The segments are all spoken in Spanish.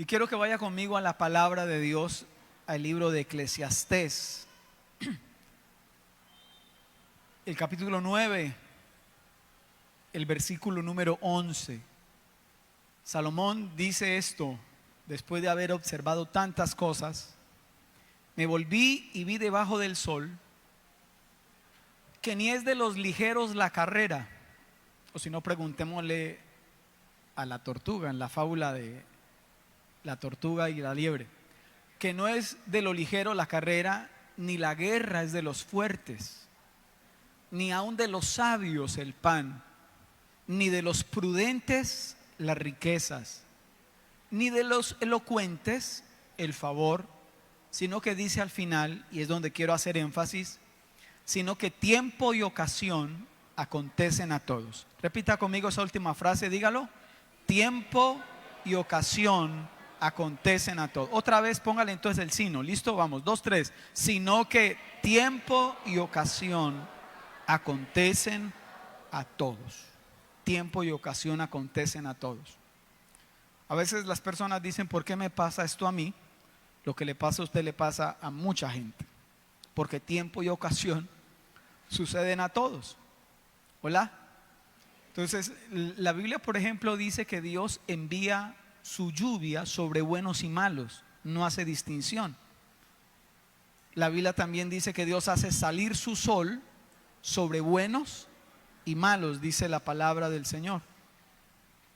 Y quiero que vaya conmigo a la palabra de Dios, al libro de Eclesiastés, el capítulo 9, el versículo número 11. Salomón dice esto, después de haber observado tantas cosas: me volví y vi debajo del sol que ni es de los ligeros la carrera, o si no, preguntémosle a la tortuga en la fábula de la tortuga y la liebre, que no es de lo ligero la carrera, ni la guerra es de los fuertes, ni aun de los sabios el pan, ni de los prudentes las riquezas, ni de los elocuentes el favor, sino que dice al final, y es donde quiero hacer énfasis, sino que tiempo y ocasión acontecen a todos. Repita conmigo esa última frase, dígalo: tiempo y ocasión acontecen a todos. Otra vez póngale entonces el sino. Listo, vamos, 2, 3. Sino que tiempo y ocasión acontecen a todos. Tiempo y ocasión acontecen a todos. A veces las personas dicen: ¿por qué me pasa esto a mí? Lo que le pasa a usted le pasa a mucha gente, porque tiempo y ocasión suceden a todos. ¿Hola? Entonces, la Biblia, por ejemplo, dice que Dios envía su lluvia sobre buenos y malos, no hace distinción. La Biblia también dice que Dios hace salir su sol sobre buenos y malos, dice la palabra del Señor.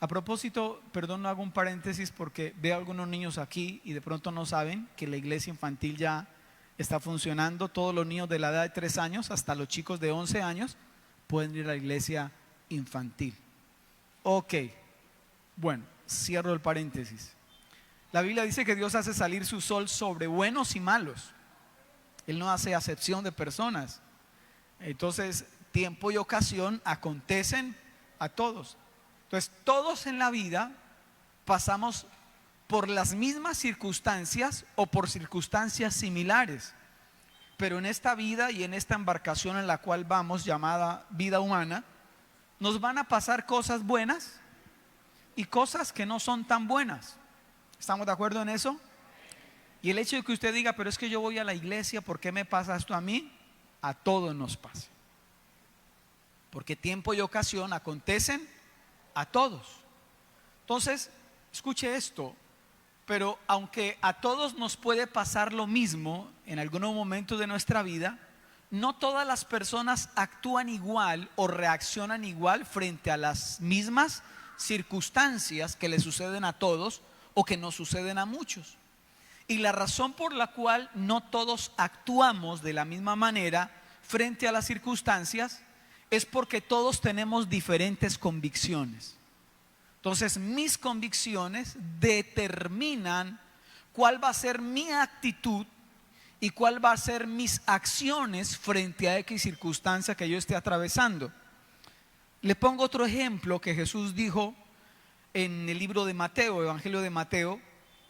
A propósito, perdón, no hago un paréntesis porque veo a algunos niños aquí y de pronto no saben que la iglesia infantil ya está funcionando. Todos los niños de la edad de 3 años hasta los chicos de 11 años pueden ir a la iglesia infantil. Ok, bueno, cierro el paréntesis. La Biblia dice que Dios hace salir su sol sobre buenos y malos. Él no hace acepción de personas. Entonces, tiempo y ocasión acontecen a todos. Entonces, todos en la vida pasamos por las mismas circunstancias o por circunstancias similares. Pero en esta vida y en esta embarcación en la cual vamos, llamada vida humana, nos van a pasar cosas buenas y cosas que no son tan buenas. ¿Estamos de acuerdo en eso? Y el hecho de que usted diga: pero es que yo voy a la iglesia, ¿por qué me pasa esto a mí? A todos nos pasa. Porque tiempo y ocasión acontecen a todos. Entonces, escuche esto: pero aunque a todos nos puede pasar lo mismo en algunos momentos de nuestra vida, no todas las personas actúan igual o reaccionan igual frente a las mismas circunstancias que le suceden a todos o que nos suceden a muchos. Y la razón por la cual no todos actuamos de la misma manera frente a las circunstancias es porque todos tenemos diferentes convicciones. Entonces, mis convicciones determinan cuál va a ser mi actitud y cuál va a ser mis acciones frente a X circunstancia que yo esté atravesando. Le pongo otro ejemplo que Jesús dijo en el libro de Mateo, Evangelio de Mateo.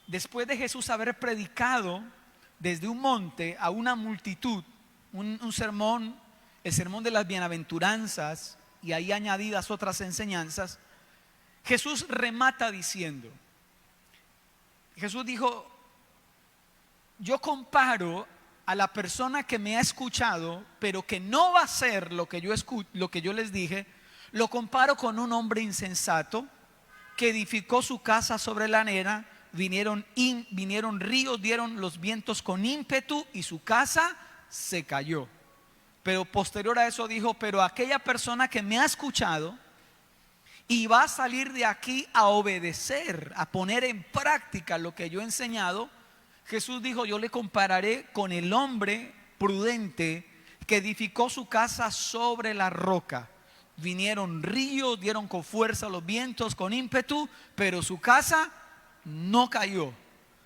Después de Jesús haber predicado desde un monte a una multitud, un sermón, el sermón de las bienaventuranzas, y ahí añadidas otras enseñanzas, Jesús remata diciendo, Jesús dijo: yo comparo a la persona que me ha escuchado, pero que no va a hacer lo que yo les dije, lo comparo con un hombre insensato que edificó su casa sobre la arena. Vinieron ríos, dieron los vientos con ímpetu y su casa se cayó. Pero posterior a eso dijo: pero aquella persona que me ha escuchado y va a salir de aquí a obedecer, a poner en práctica lo que yo he enseñado, Jesús dijo: yo le compararé con el hombre prudente que edificó su casa sobre la roca. Vinieron ríos, dieron con fuerza los vientos, con ímpetu, pero su casa no cayó.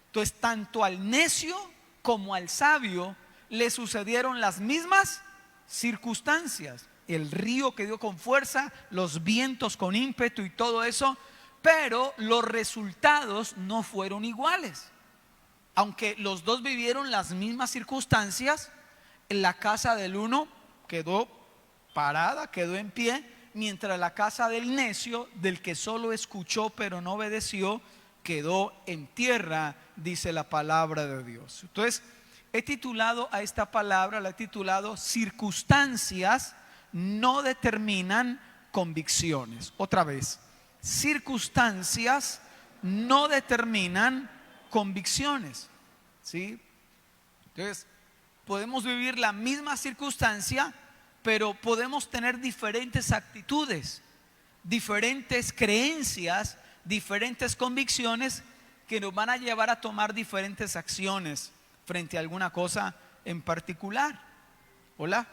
Entonces, tanto al necio como al sabio le sucedieron las mismas circunstancias. El río que dio con fuerza, los vientos con ímpetu y todo eso, pero los resultados no fueron iguales. Aunque los dos vivieron las mismas circunstancias, la casa del uno quedó parada, quedó en pie, mientras la casa del necio, del que solo escuchó pero no obedeció, quedó en tierra, dice la palabra de Dios. Entonces, he titulado a esta palabra, la he titulado circunstancias no determinan convicciones. Otra vez, circunstancias no determinan convicciones, ¿sí? Entonces, podemos vivir la misma circunstancia, pero podemos tener diferentes actitudes, diferentes creencias, diferentes convicciones que nos van a llevar a tomar diferentes acciones frente a alguna cosa en particular. ¿Hola?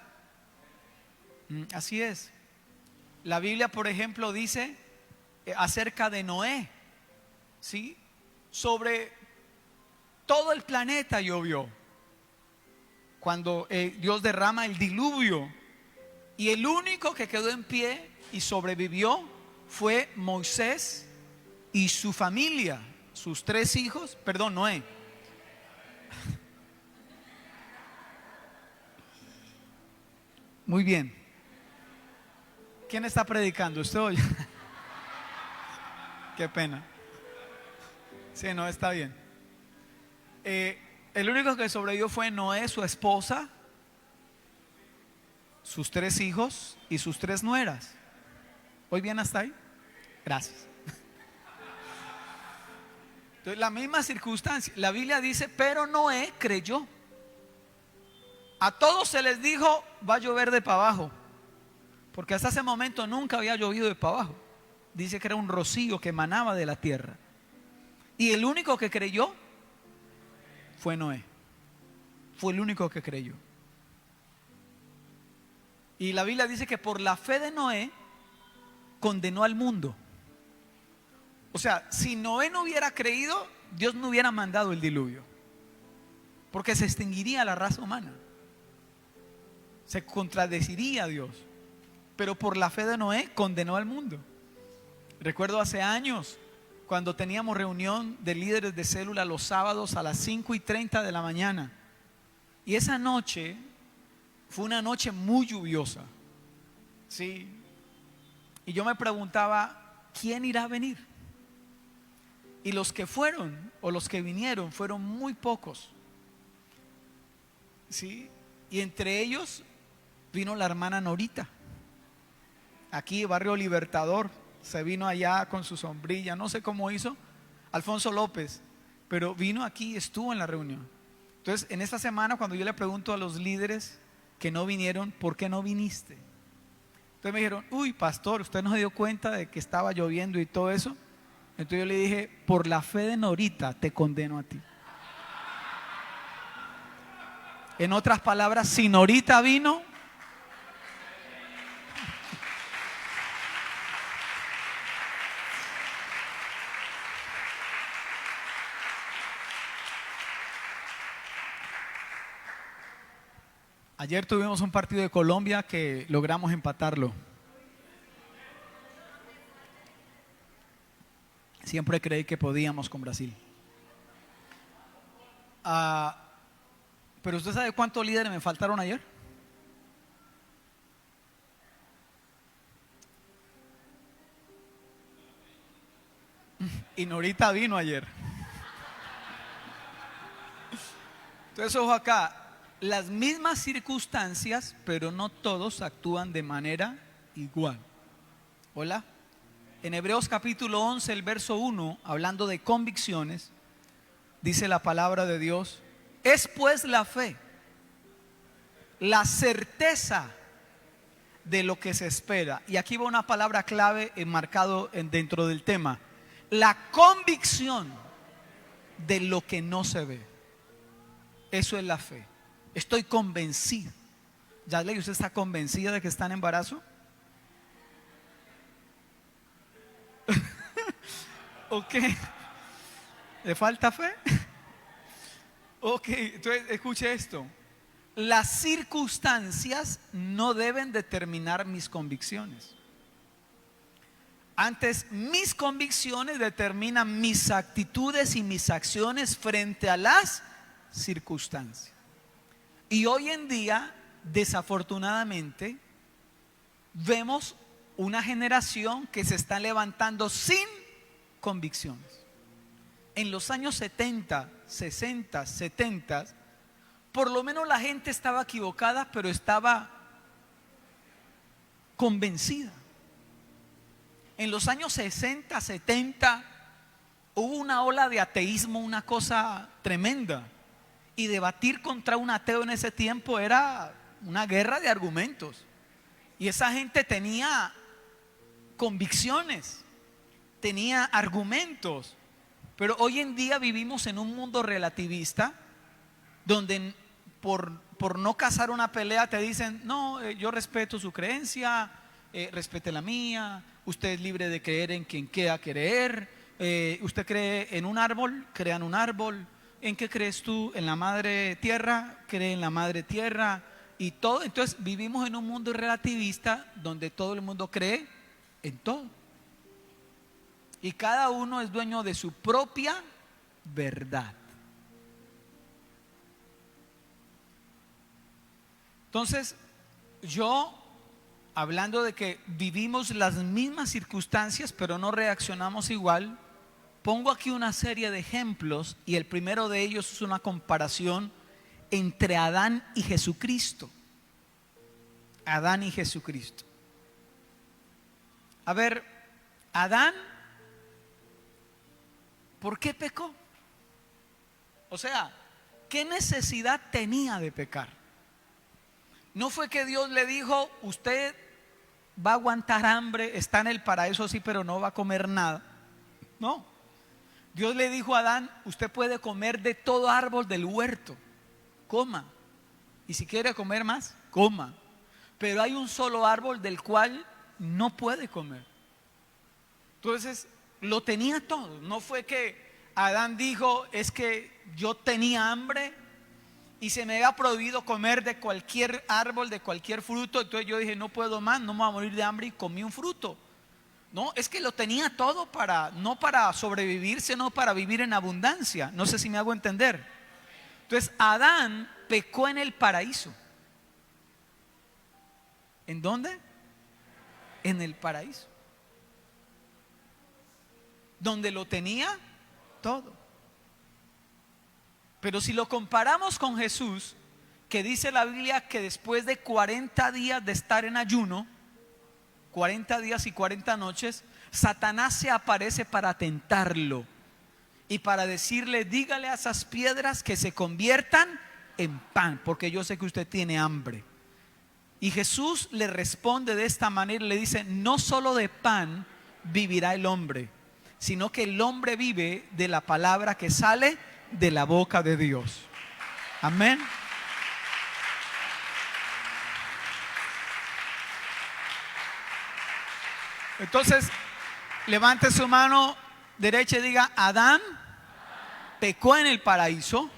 Así es. La Biblia, por ejemplo, dice acerca de Noé, ¿sí? Sobre todo el planeta llovió cuando Dios derrama el diluvio, y el único que quedó en pie y sobrevivió fue Moisés y su familia, sus 3 hijos, perdón, Noé. Muy bien. ¿Quién está predicando? ¿Usted oye? Qué pena. Sí, no, está bien. El único que sobrevivió fue Noé, su esposa, sus 3 hijos y sus 3 nueras. ¿Hoy bien hasta ahí? Gracias. Entonces, la misma circunstancia. La Biblia dice, pero Noé creyó. A todos se les dijo, va a llover de para abajo, porque hasta ese momento nunca había llovido de para abajo. Dice que era un rocío que emanaba de la tierra. Y el único que creyó fue Noé. Fue el único que creyó. Y la Biblia dice que por la fe de Noé condenó al mundo. O sea, si Noé no hubiera creído, Dios no hubiera mandado el diluvio, porque se extinguiría la raza humana, se contradeciría a Dios. Pero por la fe de Noé condenó al mundo. Recuerdo hace años cuando teníamos reunión de líderes de célula los sábados a las 5:30 de la mañana, y esa noche fue una noche muy lluviosa, ¿sí? Y yo me preguntaba, ¿quién irá a venir? Y los que fueron o los que vinieron fueron muy pocos, ¿sí? Y entre ellos vino la hermana Norita, aquí Barrio Libertador. Se vino allá con su sombrilla, no sé cómo hizo Alfonso López, pero vino aquí y estuvo en la reunión. Entonces, en esta semana, cuando yo le pregunto a los líderes que no vinieron, ¿por qué no viniste? Entonces me dijeron, uy, pastor, ¿usted no se dio cuenta de que estaba lloviendo y todo eso? Entonces yo le dije, por la fe de Norita te condeno a ti. En otras palabras, si Norita vino, ayer tuvimos un partido de Colombia que logramos empatarlo. Siempre creí que podíamos con Brasil. Pero ¿usted sabe cuántos líderes me faltaron ayer? Y Norita vino ayer. Entonces, ojo acá. Las mismas circunstancias, pero no todos actúan de manera igual. ¿Hola? En Hebreos capítulo 11, el verso 1, hablando de convicciones, dice la palabra de Dios: es pues la fe, la certeza de lo que se espera. Y aquí va una palabra clave enmarcado dentro del tema: la convicción de lo que no se ve. Eso es la fe. Estoy convencido. ¿Ya leí? ¿Usted está convencida de que está en embarazo? Ok. ¿Le falta fe? Ok, entonces escuche esto. Las circunstancias no deben determinar mis convicciones. Antes, mis convicciones determinan mis actitudes y mis acciones frente a las circunstancias. Y hoy en día, desafortunadamente, vemos una generación que se está levantando sin convicciones. en los años 70, 60, 70, por lo menos la gente estaba equivocada, pero estaba convencida. En los años 60, 70, hubo una ola de ateísmo, una cosa tremenda. Y debatir contra un ateo en ese tiempo era una guerra de argumentos. Y esa gente tenía convicciones, tenía argumentos. Pero hoy en día vivimos en un mundo relativista donde por no casar una pelea te dicen, no, yo respeto su creencia, respete la mía, usted es libre de creer en quien quiera creer, usted cree en un árbol, crea en un árbol, ¿en qué crees tú? En la madre tierra, cree en la madre tierra y todo. Entonces vivimos en un mundo relativista donde todo el mundo cree en todo. Y cada uno es dueño de su propia verdad. Entonces, yo, hablando de que vivimos las mismas circunstancias, pero no reaccionamos igual, pongo aquí una serie de ejemplos y el primero de ellos es una comparación entre Adán y Jesucristo. Adán y Jesucristo. A ver, Adán, ¿por qué pecó? O sea, ¿qué necesidad tenía de pecar? No fue que Dios le dijo, usted va a aguantar hambre, está en el paraíso sí, pero no va a comer nada. No. Dios le dijo a Adán, usted puede comer de todo árbol del huerto, coma. Y si quiere comer más, coma. Pero hay un solo árbol del cual no puede comer. Entonces, lo tenía todo. No fue que Adán dijo, es que yo tenía hambre y se me había prohibido comer de cualquier árbol, de cualquier fruto. Entonces yo dije, no puedo más, no me voy a morir de hambre y comí un fruto. No, es que lo tenía todo no para sobrevivir, sino para vivir en abundancia. No sé si me hago entender. Entonces Adán pecó en el paraíso. ¿En dónde? En el paraíso. Donde lo tenía todo. Pero si lo comparamos con Jesús, que dice la Biblia que después de 40 días de estar en ayuno, 40 días y 40 noches, Satanás se aparece para tentarlo y para decirle, dígale a esas piedras que se conviertan en pan, porque yo sé que usted tiene hambre. Y Jesús le responde de esta manera, le dice, no solo de pan vivirá el hombre, sino que el hombre vive de la palabra que sale de la boca de Dios. Amén. Entonces, levante su mano derecha y diga, Adán pecó en el paraíso.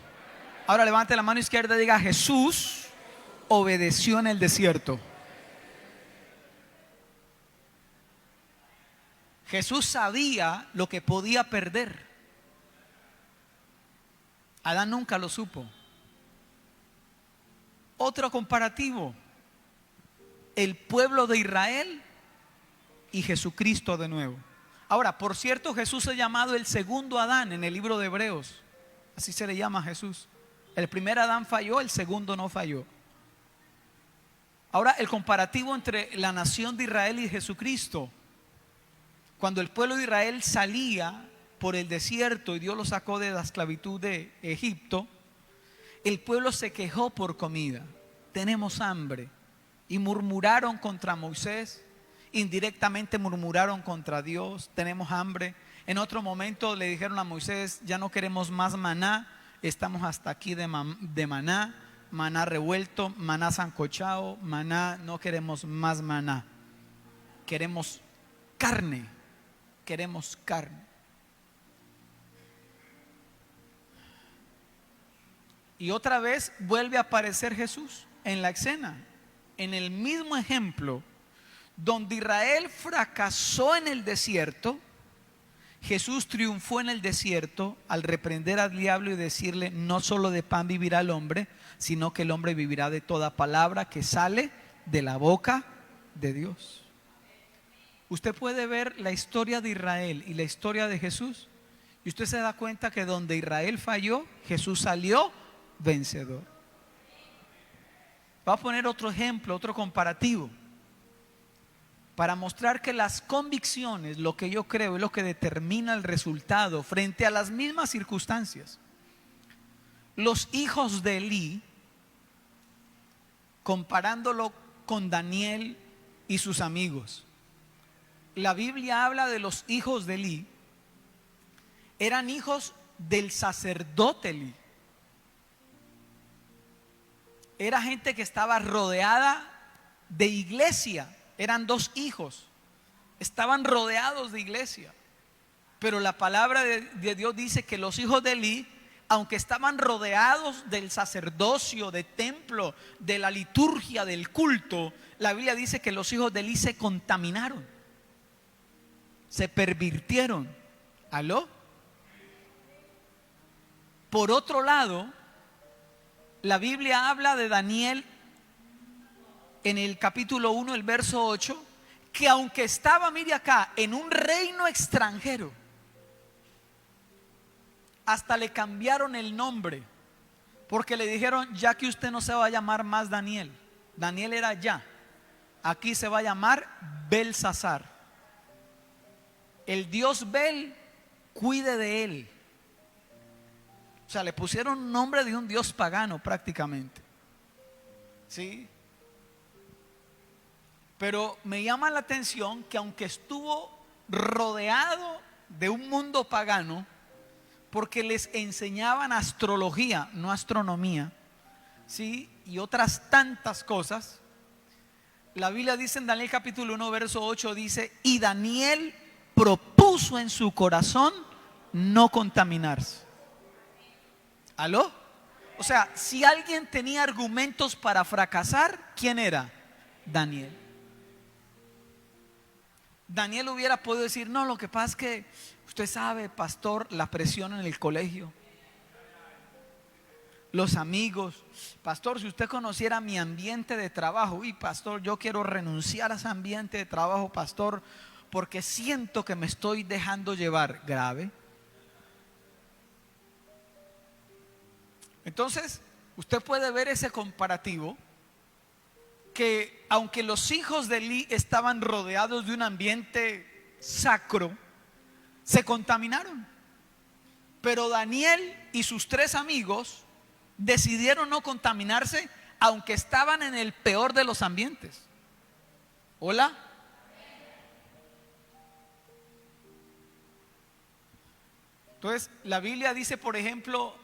Ahora levante la mano izquierda y diga, Jesús obedeció en el desierto. Jesús sabía lo que podía perder. Adán nunca lo supo. Otro comparativo, el pueblo de Israel y Jesucristo de nuevo. Ahora, por cierto, Jesús es llamado el segundo Adán en el libro de Hebreos. Así se le llama a Jesús. El primer Adán falló, el segundo no falló. Ahora, el comparativo entre la nación de Israel y Jesucristo. Cuando el pueblo de Israel salía por el desierto y Dios lo sacó de la esclavitud de Egipto, el pueblo se quejó por comida. Tenemos hambre. Y murmuraron contra Moisés. Indirectamente murmuraron contra Dios. Tenemos hambre. En otro momento le dijeron a Moisés, ya no queremos más maná. Estamos hasta aquí de maná. Maná revuelto, maná sancochado, maná, no queremos más maná. Queremos carne. Queremos carne. Y otra vez vuelve a aparecer Jesús en la escena, en el mismo ejemplo donde Israel fracasó en el desierto. Jesús triunfó en el desierto al reprender al diablo y decirle, no solo de pan vivirá el hombre, sino que el hombre vivirá de toda palabra que sale de la boca de Dios. Usted puede ver la historia de Israel y la historia de Jesús Y usted se da cuenta que donde Israel falló, Jesús salió vencedor. Voy a poner otro ejemplo, otro comparativo, para mostrar que las convicciones, lo que yo creo, es lo que determina el resultado frente a las mismas circunstancias. Los hijos de Elí, comparándolo con Daniel y sus amigos, la Biblia habla de los hijos de Elí, eran hijos del sacerdote Elí. Era gente que estaba rodeada de iglesia. Eran dos hijos, estaban rodeados de iglesia. Pero la palabra de Dios dice que los hijos de Elí, aunque estaban rodeados del sacerdocio, de templo, de la liturgia, del culto, la Biblia dice que los hijos de Elí se contaminaron, se pervirtieron. ¿Aló? Por otro lado, la Biblia habla de Daniel en el capítulo 1, el verso 8, que aunque estaba, mire acá, en un reino extranjero, hasta le cambiaron el nombre, porque le dijeron: ya que usted no se va a llamar más Daniel, Daniel era ya, aquí se va a llamar Belsasar. El dios Bel cuide de él. O sea, le pusieron nombre de un dios pagano prácticamente. ¿Sí? Pero me llama la atención que aunque estuvo rodeado de un mundo pagano, porque les enseñaban astrología, no astronomía, ¿sí? Y otras tantas cosas, la Biblia dice en Daniel capítulo 1 verso 8, dice: y Daniel propuso en su corazón no contaminarse. ¿Aló? O sea, si alguien tenía argumentos para fracasar, ¿quién era? Daniel. Daniel hubiera podido decir: no, lo que pasa es que usted sabe, pastor, la presión en el colegio, los amigos. Pastor, si usted conociera mi ambiente de trabajo, uy, pastor, yo quiero renunciar a ese ambiente de trabajo, pastor, porque siento que me estoy dejando llevar. Grave. Entonces, usted puede ver ese comparativo, que aunque los hijos de Elí estaban rodeados de un ambiente sacro, se contaminaron. Pero Daniel y sus tres amigos decidieron no contaminarse, aunque estaban en el peor de los ambientes. ¿Hola? Entonces, la Biblia dice, por ejemplo,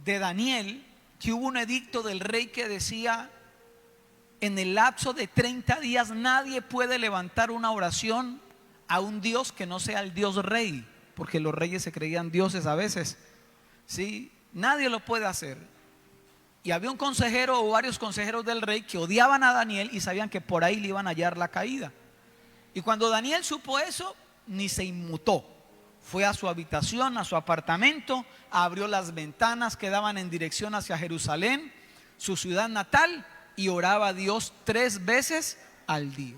de Daniel, que hubo un edicto del rey que decía: en el lapso de 30 días nadie puede levantar una oración a un Dios que no sea el Dios rey, porque los reyes se creían dioses a veces, ¿sí? Nadie lo puede hacer. Y había un consejero o varios consejeros del rey que odiaban a Daniel y sabían que por ahí le iban a hallar la caída. Y cuando Daniel supo eso, ni se inmutó. Fue a su habitación, a su apartamento, abrió las ventanas que daban en dirección hacia Jerusalén, su ciudad natal, y oraba a Dios 3 veces al día.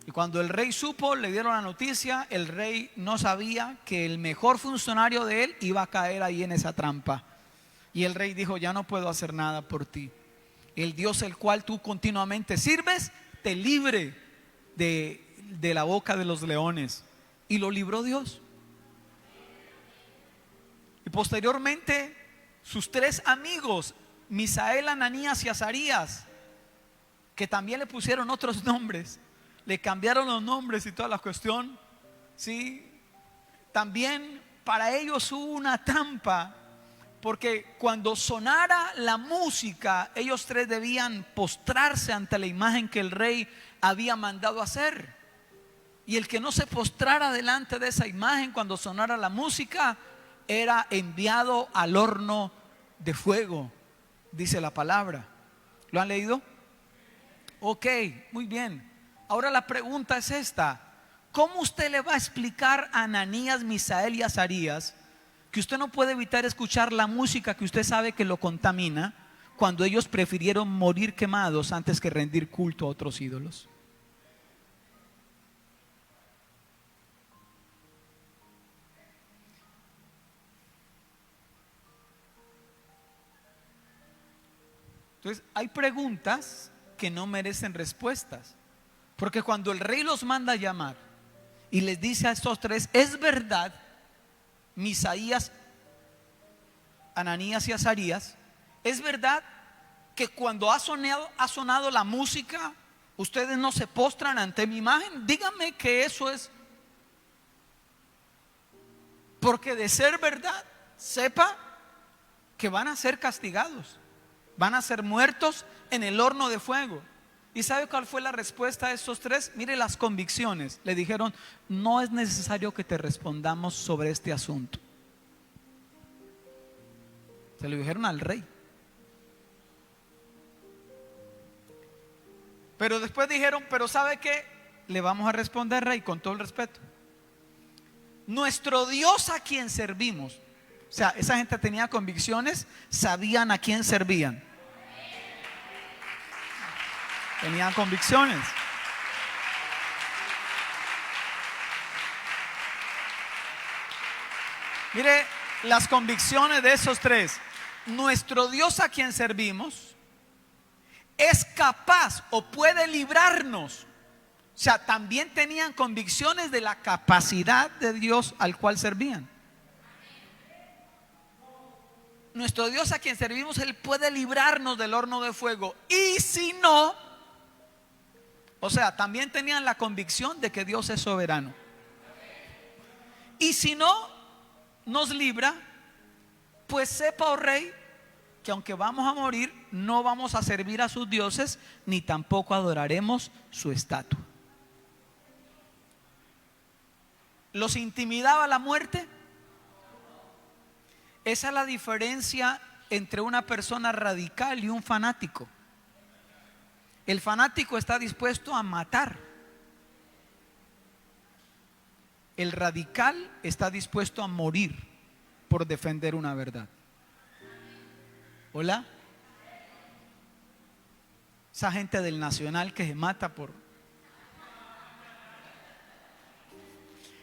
Y cuando el rey supo, le dieron la noticia. El rey no sabía que el mejor funcionario de él iba a caer ahí en esa trampa. Y el rey dijo: ya no puedo hacer nada por ti. El Dios el cual tú continuamente sirves te libre de la boca de los leones. Y lo libró Dios. Y posteriormente sus 3 amigos, Misael, Ananías y Azarías, que también le pusieron otros nombres, le cambiaron los nombres y toda la cuestión, ¿sí? También para ellos hubo una trampa, porque cuando sonara la música, ellos 3 debían postrarse ante la imagen que el rey había mandado hacer. Y el que no se postrara delante de esa imagen cuando sonara la música era enviado al horno de fuego, dice la palabra. ¿Lo han leído? Ok, muy bien. Ahora la pregunta es esta: ¿cómo usted le va a explicar a Ananías, Misael y Azarías que usted no puede evitar escuchar la música que usted sabe que lo contamina, cuando ellos prefirieron morir quemados antes que rendir culto a otros ídolos? Entonces, hay preguntas que no merecen respuestas. Porque cuando el rey los manda a llamar y les dice a estos tres: es verdad, Misaías, Ananías y Azarías, es verdad que cuando ha sonado la música, ustedes no se postran ante mi imagen. Díganme que eso es. Porque de ser verdad, sepa que van a ser castigados, van a ser muertos en el horno de fuego. ¿Y sabe cuál fue la respuesta de estos tres? Mire las convicciones. Le dijeron: no es necesario que te respondamos sobre este asunto. Se lo dijeron al rey. Pero después dijeron: pero ¿sabe qué? Le vamos a responder, rey, con todo el respeto. Nuestro Dios a quien servimos. O sea, esa gente tenía convicciones, sabían a quién servían. Tenían convicciones. Mire las convicciones de esos tres. Nuestro Dios a quien servimos es capaz o puede librarnos. O sea, también tenían convicciones de la capacidad de Dios al cual servían. Nuestro Dios a quien servimos, Él puede librarnos del horno de fuego. Y si no, o sea, también tenían la convicción de que Dios es soberano. Y si no nos libra, pues sepa, oh rey, que aunque vamos a morir, no vamos a servir a sus dioses, ni tampoco adoraremos su estatua. ¿Los intimidaba la muerte? Esa es la diferencia entre una persona radical y un fanático. El fanático está dispuesto a matar. El radical está dispuesto a morir por defender una verdad. ¿Hola? Esa gente del Nacional que se mata por...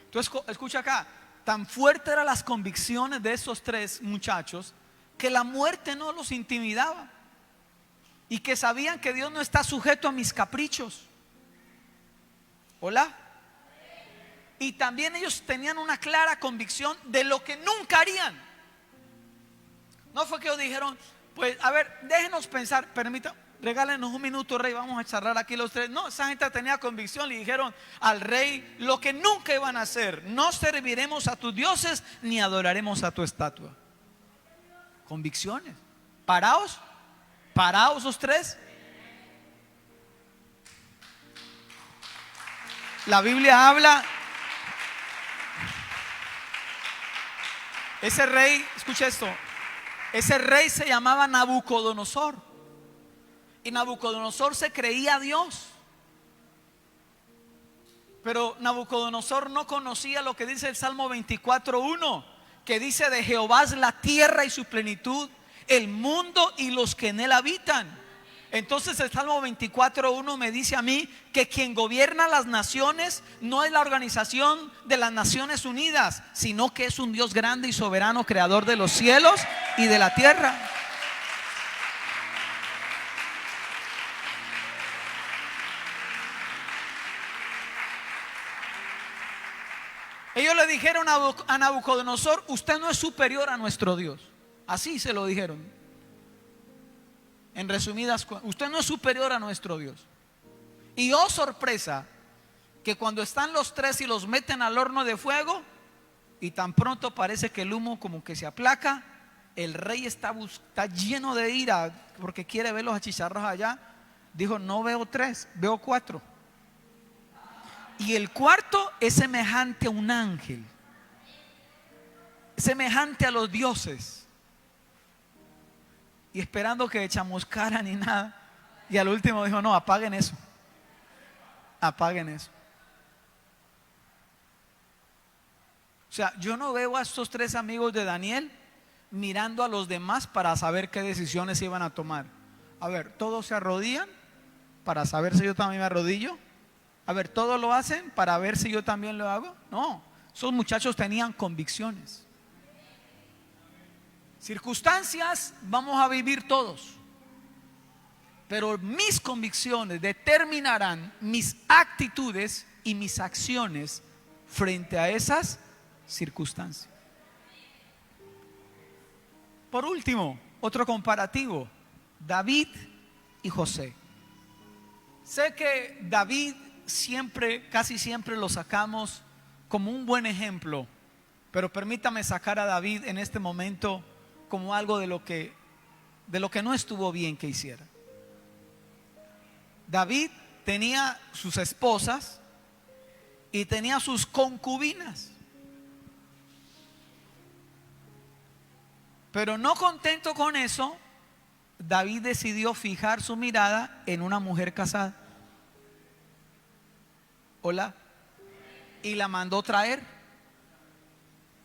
Entonces, escucha acá. Tan fuertes eran las convicciones de esos tres muchachos que la muerte no los intimidaba. Y que sabían que Dios no está sujeto a mis caprichos. ¿Hola? Y también ellos tenían una clara convicción de lo que nunca harían. No fue que ellos dijeron: pues a ver, déjenos pensar, regálenos un minuto, rey, vamos a charlar aquí los tres. No, esa gente tenía convicción. Le dijeron al rey lo que nunca iban a hacer: no serviremos a tus dioses ni adoraremos a tu estatua. Convicciones. Paraos los tres. La Biblia habla. Ese rey, escucha esto, ese rey se llamaba Nabucodonosor. Y Nabucodonosor se creía Dios. Pero Nabucodonosor no conocía lo que dice el Salmo 24:1, que dice: de Jehová es la tierra y su plenitud, el mundo y los que en él habitan. Entonces el Salmo 24:1 me dice a mí que quien gobierna las naciones no es la organización de las Naciones Unidas, sino que es un Dios grande y soberano, creador de los cielos y de la tierra. Ellos le dijeron a Nabucodonosor: usted no es superior a nuestro Dios. Así se lo dijeron. En resumidas cuentas, usted no es superior a nuestro Dios. Y oh sorpresa, que cuando están los tres y los meten al horno de fuego, y tan pronto parece que el humo como que se aplaca, el rey está lleno de ira porque quiere ver los achicharros allá. Dijo: no veo tres, veo cuatro. Y el cuarto es semejante a un ángel, semejante a los dioses. Y esperando que chamuscara ni nada. Y al último dijo: no, apaguen eso. Apaguen eso. O sea, yo no veo a estos tres amigos de Daniel mirando a los demás para saber qué decisiones iban a tomar. A ver, todos se arrodillan para saber si yo también me arrodillo. A ver, todos lo hacen para ver si yo también lo hago. No, esos muchachos tenían convicciones. Circunstancias vamos a vivir todos. pero mis convicciones determinarán mis actitudes y mis acciones frente a esas circunstancias. Por último, otro comparativo: David y José. Sé que David casi siempre lo sacamos como un buen ejemplo, pero permítame sacar a David en este momento como algo de lo que no estuvo bien que hiciera. David tenía sus esposas y tenía sus concubinas, pero no contento con eso, David decidió fijar su mirada en una mujer casada. Hola. Y la mandó traer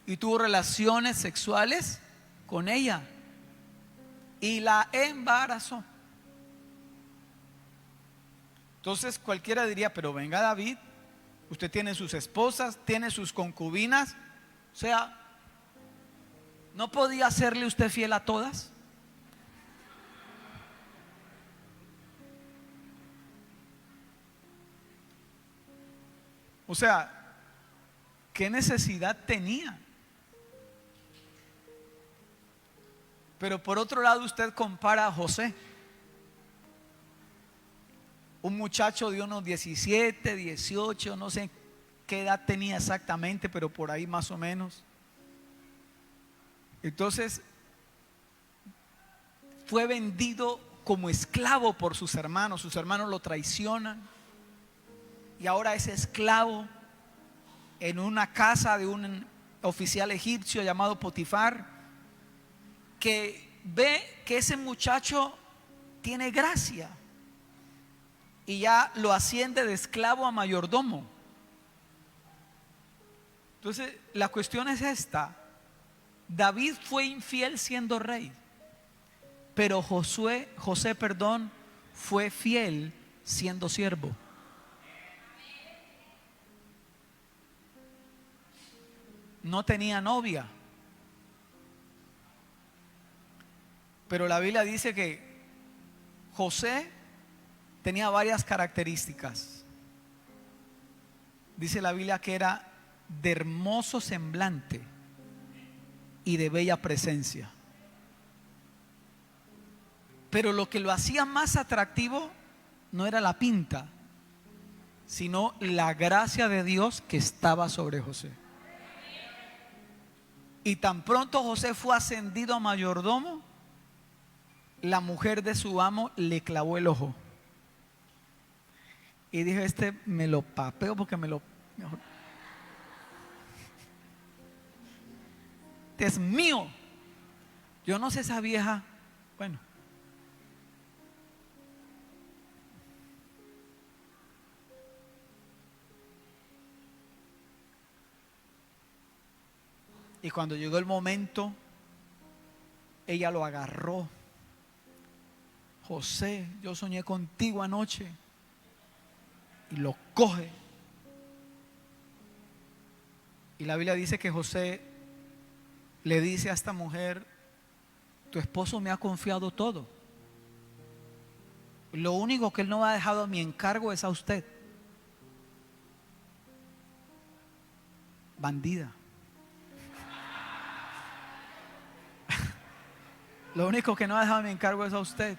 y tuvo relaciones sexuales con ella y la embarazó. Entonces cualquiera diría, pero venga David, usted tiene sus esposas, tiene sus concubinas, o sea, ¿no podía serle usted fiel a todas? O sea, ¿qué necesidad tenía? Pero por otro lado usted compara a José, un muchacho de unos 17, 18, no sé qué edad tenía exactamente, pero por ahí más o menos. Entonces fue vendido como esclavo por sus hermanos lo traicionan y ahora es esclavo en una casa de un oficial egipcio llamado Potifar, que ve que ese muchacho tiene gracia y ya lo asciende de esclavo a mayordomo. Entonces la cuestión es esta: David fue infiel siendo rey, pero José, fue fiel siendo siervo. No tenía novia, pero la Biblia dice que José tenía varias características. Dice la Biblia que era de hermoso semblante y de bella presencia. Pero lo que lo hacía más atractivo no era la pinta, sino la gracia de Dios que estaba sobre José. Y tan pronto José fue ascendido a mayordomo, la mujer de su amo le clavó el ojo y dijo: este me lo papeo porque mejor, este es mío. Yo no sé esa vieja, bueno. Y cuando llegó el momento, ella lo agarró. José, yo soñé contigo anoche. Y lo coge. Y la Biblia dice que José le dice a esta mujer: tu esposo me ha confiado todo. Lo único que él no me ha dejado a mi encargo es a usted. Bandida. Lo único que no ha dejado a mi encargo es a usted.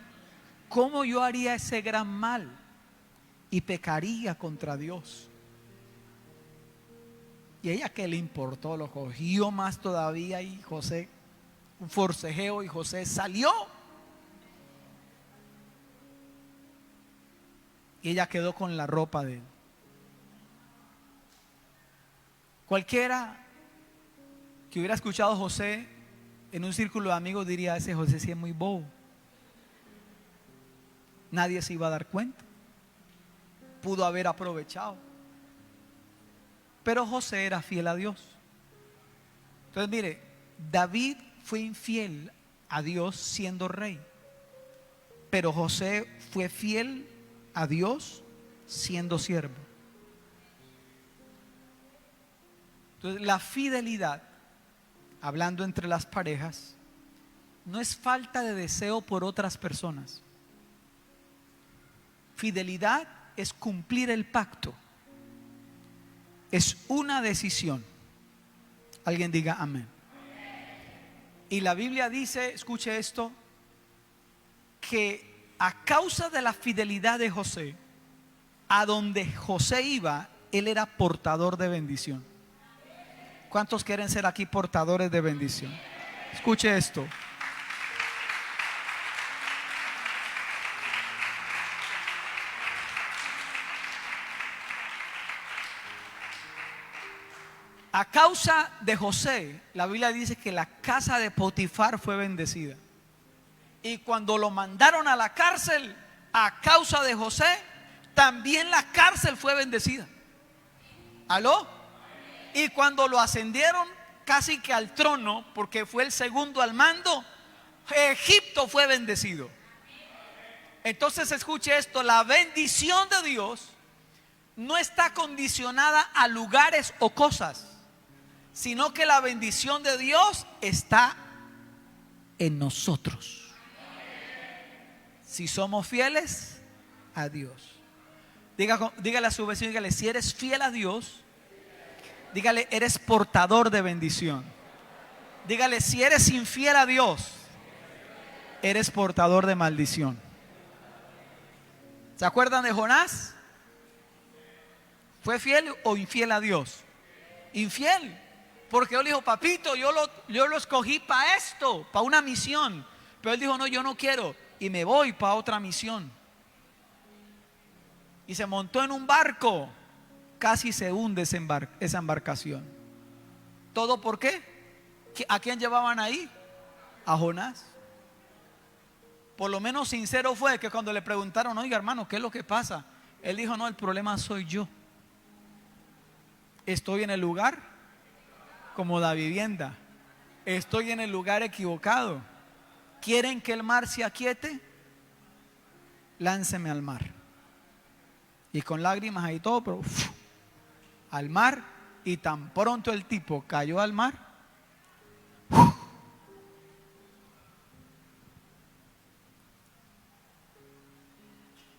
¿Cómo yo haría ese gran mal y pecaría contra Dios? Y ella, ¿qué le importó? Lo cogió más todavía y José, un forcejeo, y José salió. Y ella quedó con la ropa de él. Cualquiera que hubiera escuchado a José en un círculo de amigos diría: ese José sí es muy bobo. Nadie se iba a dar cuenta. Pudo haber aprovechado. Pero José era fiel a Dios. Entonces mire, David fue infiel a Dios siendo rey, pero José fue fiel a Dios siendo siervo. Entonces la fidelidad, hablando entre las parejas, no es falta de deseo por otras personas. Fidelidad es cumplir el pacto. Es una decisión. Alguien diga amén. Y la Biblia dice, escuche esto, que a causa de la fidelidad de José, a donde José iba, él era portador de bendición. ¿Cuántos quieren ser aquí portadores de bendición? Escuche esto. A causa de José, la Biblia dice que la casa de Potifar fue bendecida. Y cuando lo mandaron a la cárcel, a causa de José, también la cárcel fue bendecida. ¿Aló? Y cuando lo ascendieron casi que al trono, porque fue el segundo al mando, Egipto fue bendecido. Entonces escuche esto, la bendición de Dios no está condicionada a lugares o cosas, sino que la bendición de Dios está en nosotros. Si somos fieles a Dios. Dígale a su vecino, dígale, si eres fiel a Dios, dígale, eres portador de bendición. Dígale, si eres infiel a Dios, eres portador de maldición. ¿Se acuerdan de Jonás? ¿Fue fiel o infiel a Dios? Infiel. Porque él dijo, papito, yo lo escogí para esto, para una misión. Pero él dijo, no, yo no quiero. Y me voy para otra misión. Y se montó en un barco. Casi se hunde esa embarcación. ¿Todo por qué? ¿A quién llevaban ahí? A Jonás. Por lo menos sincero fue que cuando le preguntaron, oiga hermano, ¿qué es lo que pasa? Él dijo, no, el problema soy yo. Estoy en el lugar como la vivienda. Estoy en el lugar equivocado. ¿Quieren que el mar se aquiete? Lánceme al mar. Y con lágrimas ahí todo, pero al mar. Y tan pronto el tipo cayó al mar,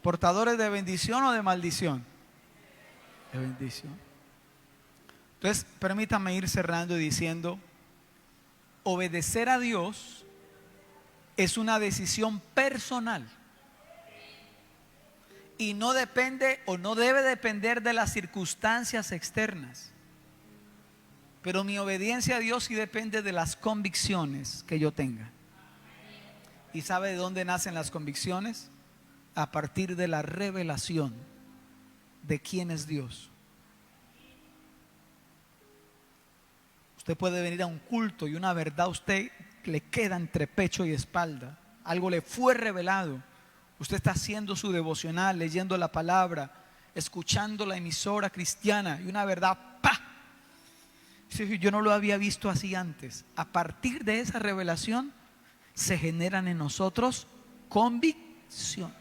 ¿portadores de bendición o de maldición? De bendición. Entonces, permítame ir cerrando y diciendo, obedecer a Dios es una decisión personal y no depende o no debe depender de las circunstancias externas. Pero mi obediencia a Dios sí depende de las convicciones que yo tenga. ¿Y sabe de dónde nacen las convicciones? A partir de la revelación de quién es Dios. Usted puede venir a un culto y una verdad a usted le queda entre pecho y espalda. Algo le fue revelado. Usted está haciendo su devocional, leyendo la palabra, escuchando la emisora cristiana y una verdad, ¡pah! Yo no lo había visto así antes. A partir de esa revelación se generan en nosotros convicciones.